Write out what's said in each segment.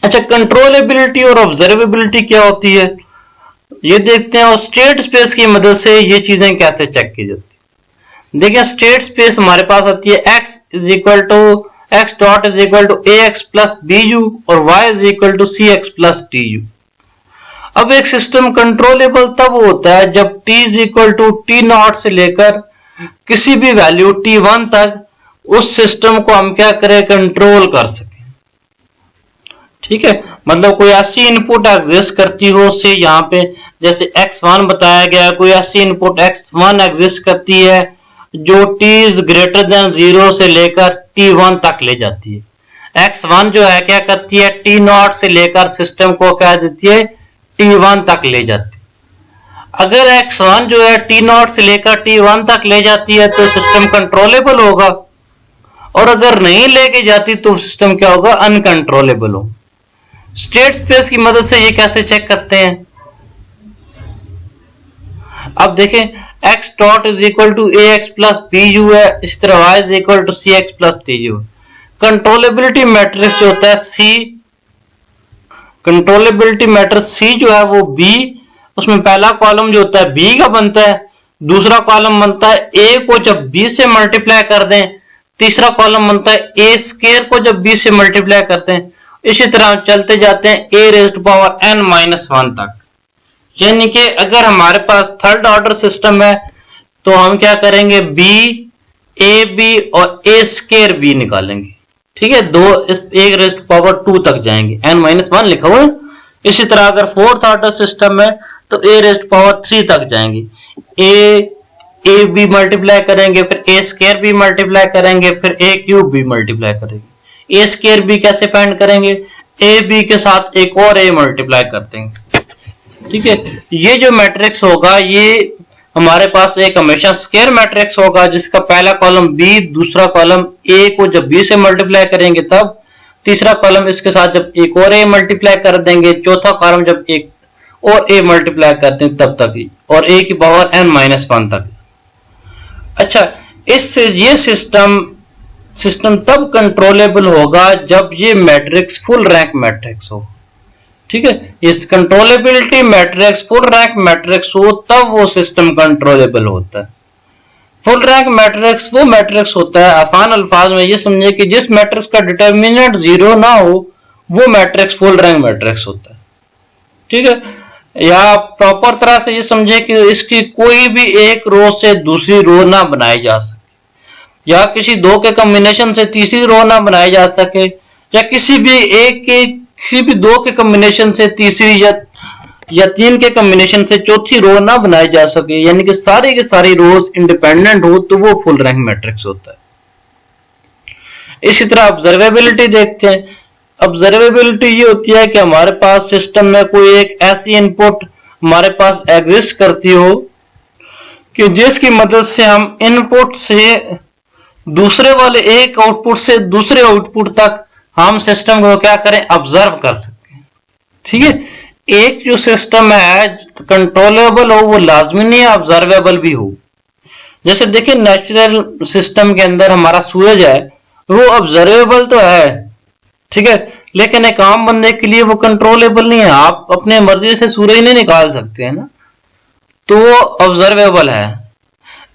अच्छा, कंट्रोलेबिलिटी और ऑब्जर्वेबिलिटी क्या होती है ये देखते हैं, और स्टेट स्पेस की मदद से ये चीजें कैसे चेक की जाती है। देखिए, स्टेट स्पेस हमारे पास आती है x is equal to x dot is equal to ax plus bu और y is equal to cx plus du। अब एक सिस्टम कंट्रोलेबल तब होता है जब t is equal to t naught से लेकर किसी भी वैल्यू t1 तक उस सिस्टम को हम क्या करें, कंट्रोल कर सकें। ठीक है, मतलब कोई ऐसी इनपुट एग्जिस्ट करती हो, से यहाँ पे जैसे x1 बताया गया है, कोई ऐसी इनपुट x1 एग्जिस्ट करती है जो t इज ग्रेटर देन 0 से लेकर t1 तक ले जाती है। x1 जो है क्या करती है, t नॉट से लेकर सिस्टम को क्या देती है, t1 तक ले जाती है। अगर x1 जो है t नॉट से लेकर t1 तक ले जाती है तो सिस्टम कंट्रोलेबल होगा, और अगर नहीं लेके जाती तो सिस्टम क्या होगा, अनकंट्रोलेबल होगा। स्टेट स्पेस की मदद से ये कैसे चेक करते हैं, अब देखें, x dot is equal to ax plus bu है, इस तरह y is equal to cx plus du। Controllability matrix जो होता है C, कंट्रोलेबिलिटी मैट्रिक्स C जो है वो B, उसमें पहला कॉलम जो होता है B का बनता है, दूसरा कॉलम बनता है A को जब B से मल्टीप्लाई कर दें, तीसरा कॉलम बनता है A स्क्वायर को जब B से मल्टीप्लाई करते हैं। इसी तरह चलते जाते हैं a raised to power n minus 1 तक। यानी कि अगर हमारे पास थर्ड ऑर्डर सिस्टम है तो हम क्या करेंगे, b a b और a स्क्वायर b निकालेंगे। ठीक है, दो इस एक रेज़्ड टू पावर 2 तक जाएंगे, n माइनस 1 लिखा हुआ है। इसी तरह अगर फोर्थ ऑर्डर सिस्टम है तो a रेज़्ड टू पावर 3 तक जाएंगे, a b मल्टीप्लाई करेंगे, फिर a स्क्वायर b मल्टीप्लाई करेंगे, फिर a क्यूब b मल्टीप्लाई करेंगे। ए स्क्वायर बी कैसे फाइंड करेंगे, ए बी के साथ एक और ए मल्टीप्लाई कर देंगे। ठीक है, ये जो मैट्रिक्स होगा ये हमारे पास एक हमेशा स्क्वायर मैट्रिक्स होगा जिसका पहला कॉलम बी, दूसरा कॉलम ए को जब बी से मल्टीप्लाई करेंगे तब, तीसरा कॉलम इसके साथ जब एक और ए मल्टीप्लाई कर देंगे, चौथा कॉलम जब एक और ए मल्टीप्लाई करते हैं तब तक ही, और ए की पावर n माइनस 1 तक। अच्छा, इससे ये सिस्टम तब कंट्रोलेबल होगा जब ये मैट्रिक्स फुल रैंक मैट्रिक्स हो। ठीक है, इस controllability matrix full rank matrix हो तब वो सिस्टम कंट्रोलेबल होता है। फुल रैंक मैट्रिक्स वो मैट्रिक्स होता है, आसान अल्फाज में ये समझे कि जिस मैट्रिक्स का डिटर्मिनेंट 0 ना हो वो मैट्रिक्स फुल रैंक मैट्रिक्स होता है। ठीक है, या प्रॉपर तरह से ये समझे कि इसकी कोई भी एक रो से दूसरी रो ना बनाई जा सके, या किसी दो के कॉम्बिनेशन से तीसरी रो ना बनाई जा सके, या किसी भी दो के कॉम्बिनेशन से तीसरी या तीन के कॉम्बिनेशन से चौथी रो ना बनाई जा सके, यानी कि सारी की सारी रोज इंडिपेंडेंट हो तो वो फुल रैंक मैट्रिक्स होता है। इसी तरह ऑब्जर्वेबिलिटी देखते हैं। ऑब्जर्वेबिलिटी ये होती है कि हमारे पास सिस्टम में कोई एक ऐसी इनपुट हमारे पास एग्जिस्ट करती हो कि जिसकी मदद से हम इनपुट से दूसरे वाले एक आउटपुट से दूसरे आउटपुट तक हम सिस्टम को क्या करें, ऑब्जर्व कर सकते हैं। ठीक है, एक जो सिस्टम है कंट्रोलेबल हो वो लाजमी नहीं है ऑब्जर्वेबल भी हो। जैसे देखिए, नेचुरल सिस्टम के अंदर हमारा सूरज है, वो ऑब्जर्वेबल तो है, ठीक है, लेकिन एक आम बंदे के लिए वो कंट्रोलेबल नहीं है। आप अपने मर्जी से सूरज नहीं निकाल सकते हैं ना, तो वो ऑब्जर्वेबल है।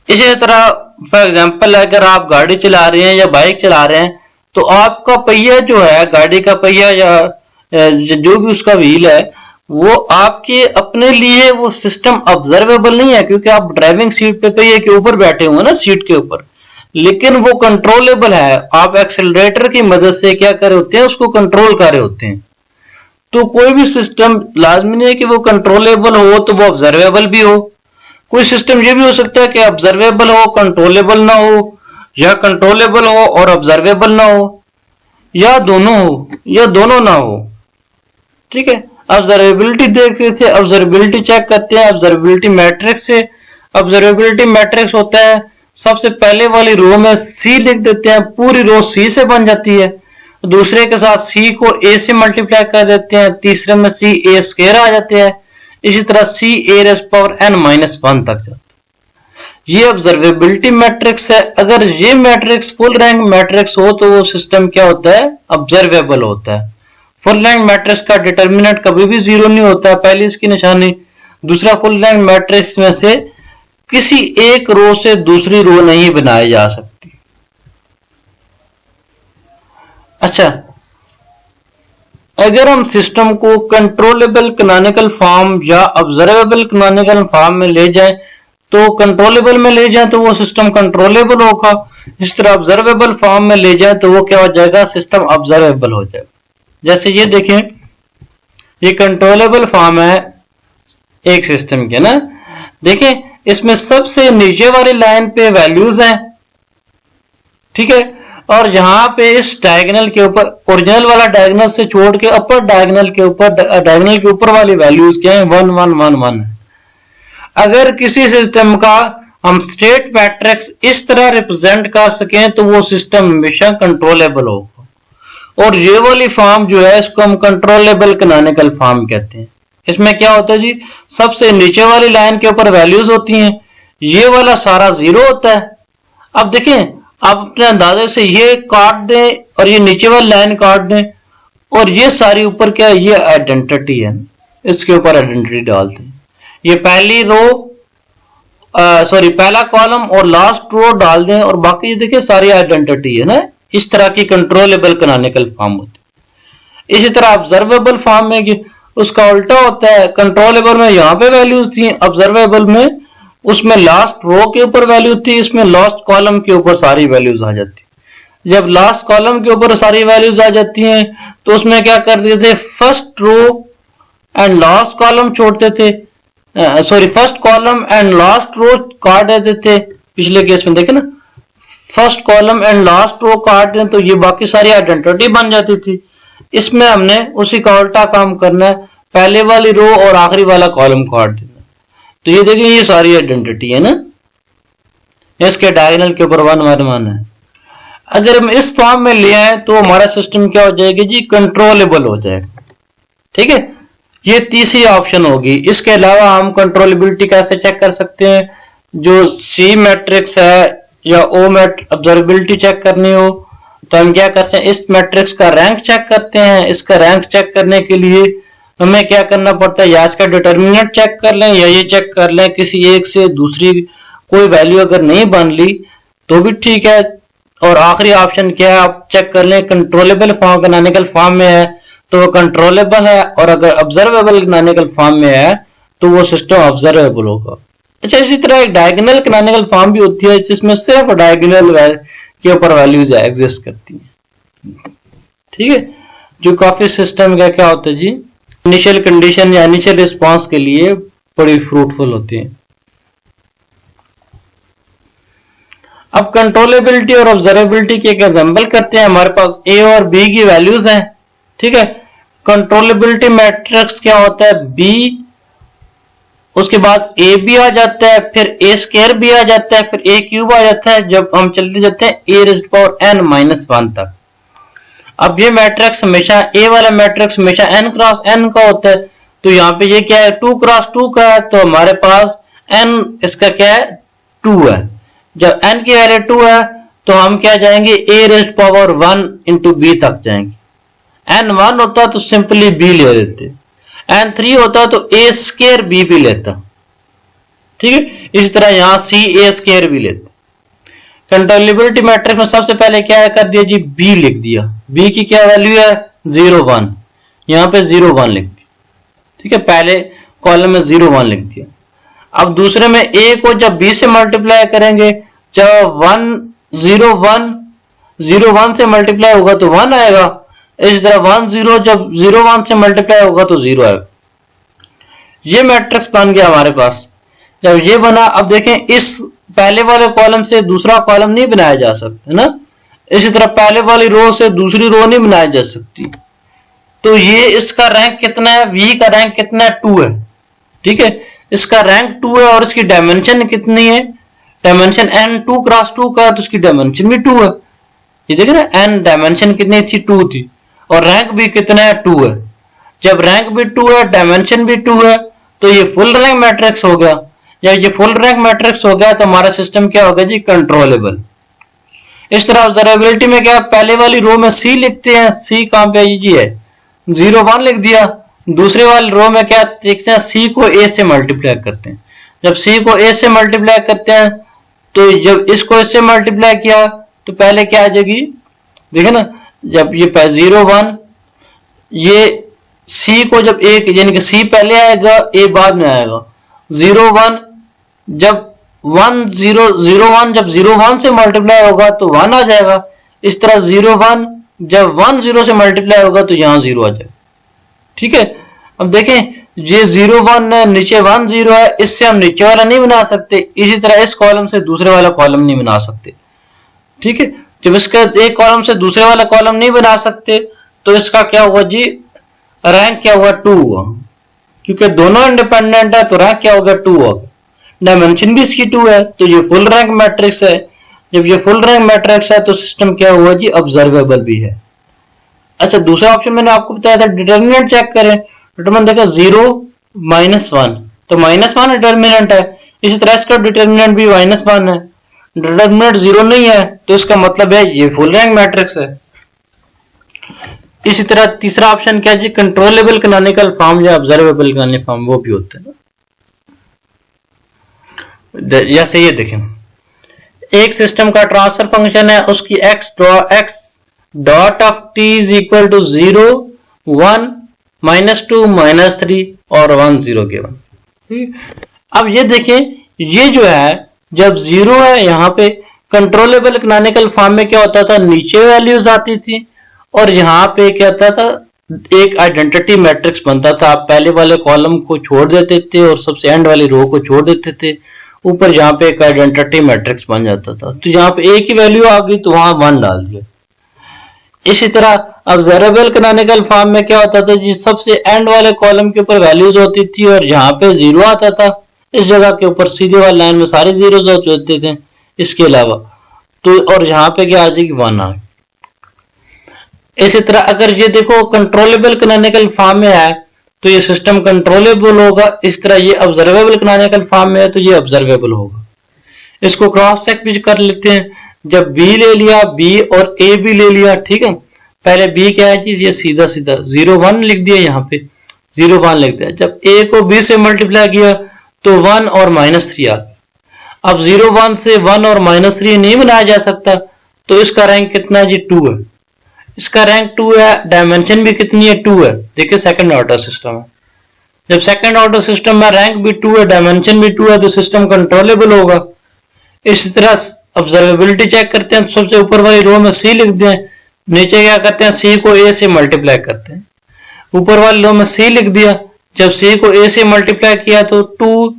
इसी तरह फॉर एग्जाम्पल अगर आप गाड़ी चला रहे हैं या बाइक चला रहे हैं तो आपका पहिया जो है, गाड़ी का पहिया या जो भी उसका व्हील है, वो आपके अपने लिए वो सिस्टम ऑब्जर्वेबल नहीं है, क्योंकि आप ड्राइविंग सीट पे पहिए के ऊपर बैठे हुए ना, सीट के ऊपर, लेकिन वो कंट्रोलेबल है। आप एक्सेलरेटर की मदद से क्या कर रहे होते हैं, उसको कंट्रोल कर रहे होते हैं। तो कोई भी सिस्टम लाजमी नहीं है कि वो कंट्रोलेबल हो तो वो ऑब्जर्वेबल भी हो। कोई सिस्टम ये भी हो सकता है कि ऑब्जर्वेबल हो, कंट्रोलेबल ना हो, या कंट्रोलेबल हो और ऑब्जर्वेबल ना हो, या दोनों हो, या दोनों ना हो। ठीक है, ऑब्जर्वेबिलिटी देख रहे थे, ऑब्जर्वेबिलिटी चेक करते हैं ऑब्जर्वेबिलिटी मैट्रिक्स से। ऑब्जर्वेबिलिटी मैट्रिक्स होता है, सबसे पहले वाली रो में सी लिख देते हैं, पूरी रो सी से बन जाती है। दूसरे के साथ सी को ए से मल्टीप्लाई कर देते हैं, तीसरे में सी ए स्क्वायर आ जाते हैं। इसी तरह सी ए रेज़ पावर n माइनस 1 तक जाता है। ये ऑब्जर्वेबिलिटी मैट्रिक्स है। अगर ये मैट्रिक्स फुल रैंक मैट्रिक्स हो तो वो सिस्टम क्या होता है, ऑब्जर्वेबल होता है। फुल रैंक मैट्रिक्स का डिटर्मिनेंट कभी भी जीरो नहीं होता, पहली इसकी निशानी। दूसरा, फुल रैंक मैट्रिक्स में से किसी एक रो से दूसरी रो नहीं बनाई जा सकती। अच्छा, अगर हम सिस्टम को कंट्रोलेबल कैनोनिकल फॉर्म या ऑब्जर्वेबल कैनोनिकल फॉर्म में ले जाएं, तो कंट्रोलेबल में ले जाएं तो वो सिस्टम कंट्रोलेबल होगा, इस तरह ऑब्जर्वेबल फॉर्म में ले जाएं तो वो क्या हो जाएगा, सिस्टम ऑब्जर्वेबल हो जाएगा। जैसे ये देखें, ये कंट्रोलेबल फॉर्म है एक सिस्टम के ना, देखें इसमें सबसे नीचे वाली लाइन पे वैल्यूज हैं, ठीक है, और यहां पे इस डायगोनल के ऊपर, ओरिजिनल वाला डायगोनल से छोड़ के अपर डायगोनल के ऊपर वाली वैल्यूज क्या है, 1 1 1 1 है। अगर किसी सिस्टम का हम स्टेट मैट्रिक्स इस तरह रिप्रेजेंट कर सकें तो वो सिस्टम हमेशा कंट्रोलेबल होगा। और ये वाली फॉर्म जो है इसको हम कंट्रोलेबल कैनोनिकल फॉर्म कहते हैं। इसमें क्या होता है जी, सबसे नीचे वाली लाइन के ऊपर वैल्यूज होती हैं, ये वाला सारा जीरो होता है। अब देखें, आप अपने अंदाजे से ये काट दें और ये नीचे वाली लाइन काट दें, और ये सारी ऊपर क्या है, ये आइडेंटिटी है, इसके ऊपर आइडेंटिटी डालते हैं। ये पहली रो सॉरी पहला कॉलम और लास्ट रो डाल दें, और बाकी ये देखिए सारी आइडेंटिटी है ना। इस तरह की कंट्रोलेबल कैनोनिकल फॉर्म होती है। इसी तरह ऑब्जर्वेबल फॉर्म में उसका उल्टा होता है, कंट्रोलेबल में यहाँ पे वैल्यूज थी, ऑब्जर्वेबल में उसमें लास्ट रो के ऊपर वैल्यू थी, इसमें लास्ट कॉलम के ऊपर सारी वैल्यूज आ जाती। जब लास्ट कॉलम के ऊपर सारी वैल्यूज आ जाती हैं तो उसमें क्या करते थे, first row and last column छोड़ते थे, sorry first column and last row काट देते थे। पिछले केस में देखे ना, first column and last row काट दें तो ये बाकी सारी आइडेंटिटी बन जाती थी। इसमें हमने उसी का उल्टा काम करना है, पहले वाली रो और आखिरी वाला कॉलम काट देना। तो ये देखिए ये सारी आइडेंटिटी है ना, इसके डायगोनल के ऊपर 1 1 1 है। अगर हम इस फॉर्म में ले आए तो हमारा सिस्टम क्या हो जाएगा जी, कंट्रोलेबल हो जाएगा। ठीक है, ये तीसरी ऑप्शन होगी। इसके अलावा हम कंट्रोलेबिलिटी कैसे चेक कर सकते हैं, जो सी मैट्रिक्स है या ओ ऑब्जर्वेबिलिटी चेक करनी हो तो हम क्या करते हैं, इस मैट्रिक्स का रैंक चेक करते हैं। इसका रैंक चेक करने के लिए हमें क्या करना पड़ता है, या इसका डिटर्मिनेंट चेक कर लें या ये चेक कर लें, किसी एक से दूसरी कोई वैल्यू अगर नहीं बन ली तो भी ठीक है। और आखिरी ऑप्शन क्या है, आप चेक कर लें कंट्रोलेबल फॉर्म कैनोनिकल फॉर्म में है तो वो कंट्रोलेबल है, और अगर ऑब्जर्वेबल कैनोनिकल फॉर्म में है तो वो सिस्टम ऑब्जर्वेबल होगा। अच्छा, इसी तरह एक डायगोनल कैनोनिकल फॉर्म भी होती है जिसमें सिर्फ डायगोनल के ऊपर वैल्यूज एग्जिस्ट करती हैं। ठीक है, जो काफी सिस्टम का क्या होता है जी, इनिशियल कंडीशन या इनिशियल रिस्पांस के लिए बड़ी फ्रूटफुल होती है। अब कंट्रोलेबिलिटी और ऑब्जर्वेबिलिटी के एक एग्जांपल करते हैं। हमारे पास ए और बी की वैल्यूज हैं, ठीक है। कंट्रोलेबिलिटी मैट्रिक्स क्या होता है, बी, उसके बाद ए भी आ जाता है, फिर ए स्क्वायर भी आ जाता है, फिर ए क्यूब आ जाता है, जब हम चलते जाते हैं ए रेज़्ड पावर n माइनस 1 तक। अब ये मैट्रिक्स हमेशा, ए वाला मैट्रिक्स हमेशा n क्रॉस n का होता है, तो यहाँ पे ये क्या है, 2 क्रॉस 2 का है, तो हमारे पास n इसका क्या है, 2 है। जब n की वैल्यू 2 है तो हम क्या जाएंगे, ए रेज़्ड पावर 1 इंटू बी तक जाएंगे। n 1 होता तो सिंपली b ले लेते, n 3 होता तो a स्क्वायर b भी लेता। ठीक है, इसी तरह यहां c a स्क्वायर भी लेते। कंट्रोलेबिलिटी मैट्रिक्स में सबसे पहले क्या कर दिया जी, b लिख दिया। b की क्या वैल्यू है, 0 1, यहां पे 0 1 लिख दिया। ठीक है, पहले कॉलम में 0 1 लिख दिया। अब दूसरे में a को जब b से मल्टीप्लाई करेंगे, जब 1 0 1 0 1 से मल्टीप्लाई होगा तो 1 आएगा। इस तरह 1 0 जब 0 1 से मल्टीप्लाई होगा तो 0 आएगा। ये मैट्रिक्स बन गया हमारे पास। जब ये बना, अब देखें इस पहले वाले कॉलम से दूसरा कॉलम नहीं बनाया जा सकता ना, इसी तरह पहले वाली रो से दूसरी रो नहीं बनाई जा सकती। तो ये इसका रैंक कितना है, v का रैंक कितना है, 2 है। ठीक है, इसका रैंक 2 है और इसकी डायमेंशन कितनी है, डायमेंशन n 2 क्रॉस 2 का है, तो इसकी डायमेंशन भी 2 है। ये देखिए ना, n डायमेंशन कितनी थी, 2 थी, और रैंक भी कितना है, 2 है। जब रैंक भी 2 है, डायमेंशन भी 2 है, तो ये फुल रैंक मैट्रिक्स हो गया। जब ये फुल रैंक मैट्रिक्स हो गया तो हमारा सिस्टम क्या होगा जी, कंट्रोलेबल। इस तरह ऑब्जर्वेबिलिटी में क्या, पहले वाली रो में c लिखते हैं, c कहां पे जी है, 01 लिख दिया। दूसरे वाले रो में क्या देखते हैं, सी को ए से मल्टीप्लाई करते हैं। जब सी को ए से मल्टीप्लाई करते हैं तो जब इसको इससे मल्टीप्लाई किया तो पहले क्या आ जाएगी, देखे ना, जब ये 01 ये सी को जब एक यानी कि सी पहले आएगा ए बाद में आएगा। 01 जब 1 जब 01 से मल्टीप्लाई होगा तो 1 आ जाएगा। इस तरह 01 जब 10 से मल्टीप्लाई होगा तो यहां 0 आ जाएगा। ठीक है, अब देखें ये 01 है, नीचे 10 है, इससे हम नीचे वाला नहीं बना सकते, इसी तरह इस कॉलम से दूसरे वाला कॉलम नहीं बना सकते। ठीक है, जब इसका एक कॉलम से दूसरे वाला कॉलम नहीं बना सकते तो इसका क्या हुआ जी, रैंक क्या हुआ 2 हुआ, क्योंकि दोनों इंडिपेंडेंट है तो रैंक क्या होगा 2 होगा। डायमेंशन भी इसकी 2 है तो ये फुल रैंक मैट्रिक्स है। जब ये फुल रैंक मैट्रिक्स है तो सिस्टम क्या हुआ जी, ऑब्जर्वेबल भी है। अच्छा, दूसरा ऑप्शन मैंने आपको बताया था डिटर्मिनेंट चेक करें, डिटरमिनेंट देखा 0 -1 तो -1 डिटर्मिनेंट है। इसी तरह इसका डिटर्मिनेंट भी -1 है, डिटर्मिनेंट 0 नहीं है तो इसका मतलब है ये फुल रैंक मैट्रिक्स है। इसी तरह तीसरा ऑप्शन क्या है जी, कंट्रोलेबल कैनोनिकल फॉर्म या ऑब्जर्वेबल कैनोनिकल फॉर्म वो भी होते हैं। जैसे ये देखें, एक सिस्टम का ट्रांसफर फंक्शन है, उसकी x dot of t is equal to 0 1 -2 -3 और 1 0 गिवन। अब ये देखें, ये जो है जब 0 है यहाँ पे कंट्रोलेबल कैनोनिकल फॉर्म में क्या होता था, नीचे वैल्यूज आती थी और यहाँ पे क्या होता था, एक आइडेंटिटी मैट्रिक्स बनता था। आप पहले वाले कॉलम को छोड़ देते थे और सबसे एंड वाली रो को छोड़ देते थे, ऊपर यहाँ पे एक आइडेंटिटी मैट्रिक्स बन जाता था। तो यहाँ पे एक ही वैल्यू आ गई तो वहां 1 डाल दिया। इसी तरह ऑब्जर्वेबल कैनोनिकल फॉर्म में क्या होता था जी, सबसे एंड वाले कॉलम के ऊपर वैल्यूज होती थी और यहाँ पे 0 आता था, इस जगह के ऊपर सीधे वाली लाइन में सारे जीरोज होते थे इसके अलावा, तो और यहाँ पे क्या आ जाएगी 1 आ। इसी तरह अगर ये देखो कंट्रोलेबल कैनोनिकल फॉर्म में है तो ये सिस्टम कंट्रोलेबल होगा, इस तरह ये ऑब्जर्वेबल कैनोनिकल फॉर्म में है तो ये ऑब्जर्वेबल होगा। इसको क्रॉस चेक भी कर लेते हैं। जब b ले लिया, b और a भी ले लिया, ठीक है, पहले b क्या है जी, ये सीधा 0 1 लिख दिया, यहाँ पे 0 1 लिख दिया। जब a को b से मल्टीप्लाई किया तो 1 और -3 आ गया। अब 0 1 से 1 और -3 नहीं बनाया जा सकता तो इसका रैंक कितना है जी, 2 है। इसका रैंक 2 है, डायमेंशन भी कितनी है, 2 है। देखिए सेकंड ऑर्डर सिस्टम है, जब सेकंड ऑर्डर सिस्टम में रैंक भी 2 है, डायमेंशन भी 2 है तो सिस्टम कंट्रोलेबल होगा। इसी तरह ऑब्जर्वेबिलिटी चेक करते हैं, सबसे ऊपर वाली रो में c लिख दें, नीचे क्या करते हैं, c को a से मल्टीप्लाई करते हैं। ऊपर वाली रो में c लिख दिया, जब c को a से मल्टीप्लाई किया तो 2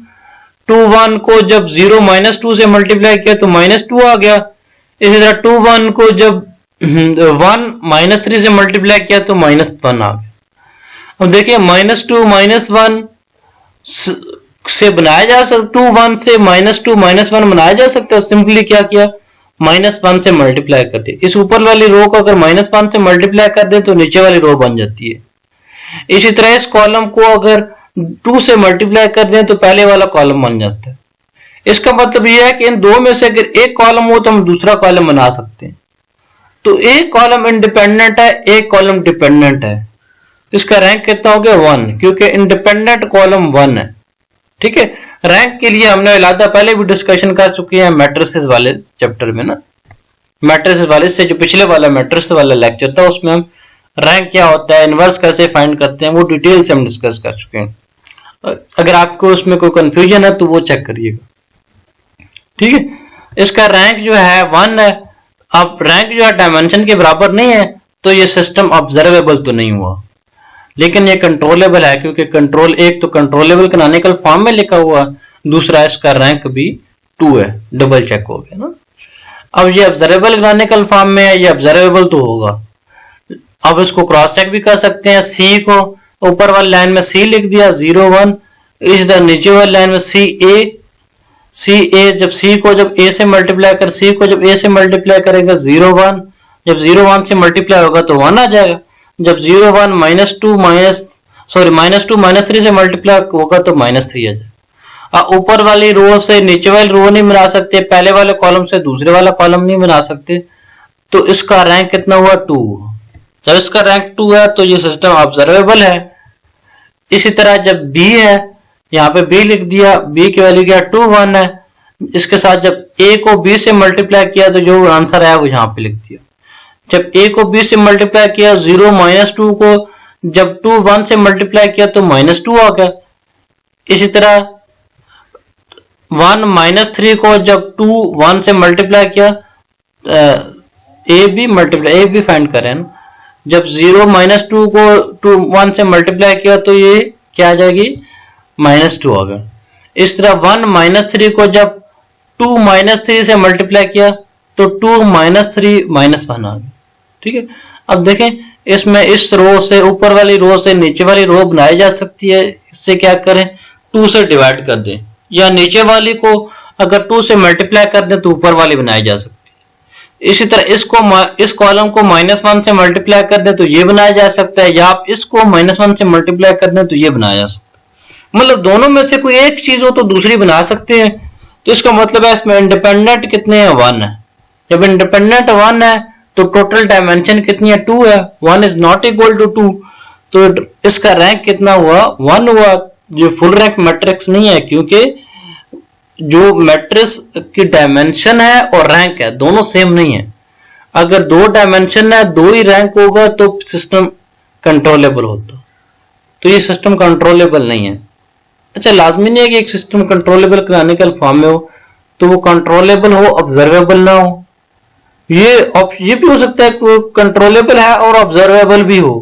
1 को जब 0 -2 से मल्टीप्लाई किया तो -2 आ गया। इसी तरह 2 1 को जब 1 -3 से मल्टीप्लाई किया तो -1 आ गया। अब देखिए -2 -1 से बनाया जा सकता, 2 1 से -2 -1 बनाया जा सकता है। सिंपली क्या किया, -1 से मल्टीप्लाई कर दिया। इस ऊपर वाली रो को अगर -1 से मल्टीप्लाई कर दे तो नीचे वाली रो बन जाती है। इसी तरह इस कॉलम को अगर 2 से मल्टीप्लाई कर दें तो पहले वाला कॉलम बन जाता है। इसका मतलब यह है कि इन दो में से अगर एक कॉलम हो तो हम दूसरा कॉलम बना सकते हैं। तो एक कॉलम इंडिपेंडेंट है, एक कॉलम डिपेंडेंट है, इसका रैंक कितना हो गया 1, क्योंकि इंडिपेंडेंट कॉलम 1 है। ठीक है, रैंक के लिए हमने अलग पहले भी डिस्कशन कर चुके हैं मैट्रिसेस वाले चैप्टर में ना, मैट्रिसेस वाले से जो पिछले वाला मैट्रिस वाला लेक्चर था उसमें हम रैंक क्या होता है, इनवर्स कैसे फाइंड करते हैं, वो डिटेल से हम डिस्कस कर चुके हैं। अगर आपको उसमें कोई कंफ्यूजन है तो वो चेक करिएगा। ठीक है, इसका रैंक जो है 1 है। अब रैंक जो है डायमेंशन के बराबर नहीं है तो ये सिस्टम ऑब्जर्वेबल तो नहीं हुआ, लेकिन ये कंट्रोलेबल है, क्योंकि कंट्रोल एक तो कंट्रोलेबल कैनोनिकल फॉर्म में लिखा हुआ, दूसरा इसका रैंक भी 2 है, डबल चेक हो गया ना। अब ये ऑब्जर्वेबल कैनोनिकल फॉर्म में है, ये ऑब्जर्वेबल तो होगा। अब इसको क्रॉस चेक भी कर सकते हैं। सी को ऊपर वाली लाइन में सी लिख दिया 0 1, इस तरह नीचे वाली लाइन में सी ए, जब सी को जब ए से मल्टीप्लाई कर, सी को जब ए से मल्टीप्लाई करेगा 0 1, जब 0 1 से मल्टीप्लाई होगा तो 1 आ जाएगा। जब 0 1 -2 -3 से मल्टीप्लाई होगा तो -3 आ जाएगा। ऊपर वाली रो से नीचे वाली रो नहीं बना सकते, पहले वाले कॉलम से दूसरे वाला कॉलम नहीं बना सकते, तो इसका रैंक कितना हुआ 2। जब इसका रैंक 2 है तो ये सिस्टम ऑब्जर्वेबल है। इसी तरह जब b है, यहाँ पे b लिख दिया, b की वैल्यू क्या 2 1 है। इसके साथ जब a को b से मल्टीप्लाई किया तो जो आंसर आया वो यहाँ पे लिख दिया। जब a को b से मल्टीप्लाई किया, 0 -2 को जब 2 1 से मल्टीप्लाई किया तो -2 आ गया। इसी तरह 1 -3 को जब 2 1 से मल्टीप्लाई किया, ए बी फाइंड करें ना, जब 0 -2 को 2 1 से मल्टीप्लाई किया तो ये क्या आ जाएगी -2 आ गया। इस तरह 1 -3 को जब 2 -3 से मल्टीप्लाई किया तो 2 -3 -1 आ गया। ठीक है, अब देखें इसमें इस रो से ऊपर वाली रो से नीचे वाली रो बनाई जा सकती है। इससे क्या करें, 2 से डिवाइड कर दें, या नीचे वाली को अगर 2 से मल्टीप्लाई कर दें तो ऊपर वाली बनाई जा सकती है। इसी तरह इस कॉलम को -1 से मल्टीप्लाई कर दें तो ये बनाया जा सकता है, या आप इसको -1 से मल्टीप्लाई कर दें तो ये बनाया जा सकता है। मतलब दोनों में से कोई एक चीज हो तो दूसरी बना सकते हैं। तो इसका मतलब है इसमें इंडिपेंडेंट कितने हैं, 1 है। जब इंडिपेंडेंट 1 है तो टोटल डायमेंशन कितनी है, 2 है। 1 इज नॉट इक्वल टू 2, तो इसका रैंक कितना हुआ, 1 हुआ। जो फुल रैंक मैट्रिक्स नहीं है, क्योंकि जो मैट्रिक्स की डायमेंशन है और रैंक है दोनों सेम नहीं है। अगर 2 डायमेंशन है, 2 ही रैंक होगा तो सिस्टम कंट्रोलेबल होता, तो ये सिस्टम कंट्रोलेबल नहीं है। अच्छा, लाजमी नहीं है कि एक सिस्टम कंट्रोलेबल कैनोनिकल फॉर्म में हो, तो वो कंट्रोलेबल हो, ऑब्जर्वेबल ना हो। ये भी हो सकता है कंट्रोलेबल है और ऑब्जर्वेबल भी हो।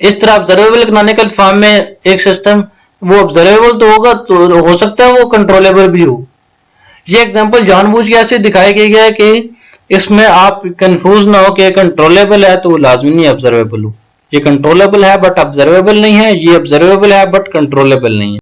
इस तरह ऑब्जर्वेबल कैनोनिकल फॉर्म में एक सिस्टम वो ऑब्जर्वेबल तो होगा, तो हो सकता है वो कंट्रोलेबल भी हो। ये एग्जांपल जानबूझ के ऐसे दिखाई गई है कि इसमें आप कंफ्यूज ना हो कि कंट्रोलेबल है तो वो लाजमी नहीं ऑब्जर्वेबल हो। ये कंट्रोलेबल है बट ऑब्जर्वेबल नहीं है, ये ऑब्जर्वेबल है बट कंट्रोलेबल नहीं है।